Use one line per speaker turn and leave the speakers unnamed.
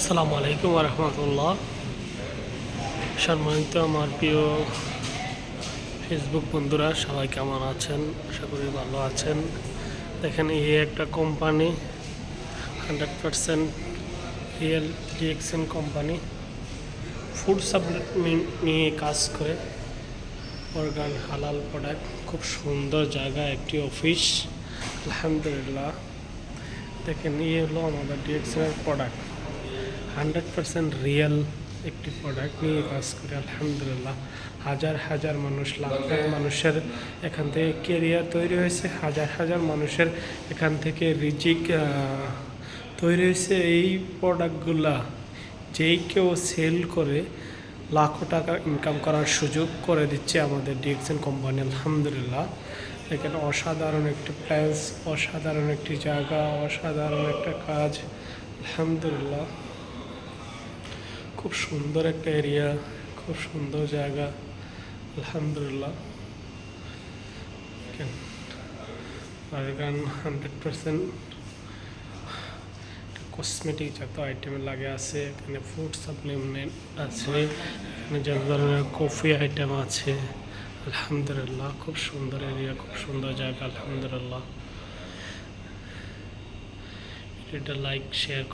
আসসালামু আলাইকুম রহমতুল্লাহ। সম্মানিত আমার প্রিয় ফেসবুক বন্ধুরা, সবাই কেমন আছেন? আশা করি ভালো আছেন। দেখেন, এই একটা company 100% real DXN company food supplement নিয়ে কাজ করে। অর্গান হালাল প্রোডাক্ট, খুব সুন্দর জায়গা, একটি অফিস। আলহামদুলিল্লাহ, দেখেন এই হলো আমাদের ডিএক্সএনের প্রোডাক্ট। 100% রিয়েল একটি প্রোডাক্ট নিয়ে কাজ করে। আলহামদুলিল্লাহ, হাজার হাজার মানুষ, লাখ লাখ মানুষের এখান থেকে কেরিয়ার তৈরি হয়েছে। হাজার হাজার মানুষের এখান থেকে রিজিক তৈরি হয়েছে। এই প্রোডাক্টগুলা যেই কেউ সেল করে লাখো টাকা ইনকাম করার সুযোগ করে দিচ্ছে আমাদের ডিএক্সএন কোম্পানি। আলহামদুলিল্লাহ, এখানে অসাধারণ একটি প্লেস, অসাধারণ একটি জায়গা, অসাধারণ একটা কাজ। আলহামদুলিল্লাহ, খুব সুন্দর একটা এরিয়া, খুব সুন্দর জায়গা। আলহামদুলিল্লাহ, অর্গান 100% কসমেটিক যত আইটেম লাগে আছে এখানে। ফুড সাপ্লিমেন্ট আছে এখানে, যত ধরনের কফি আইটেম আছে। আলহামদুলিল্লাহ, খুব সুন্দর এরিয়া, খুব সুন্দর জায়গা। আলহামদুলিল্লাহ, এটা লাইক শেয়ার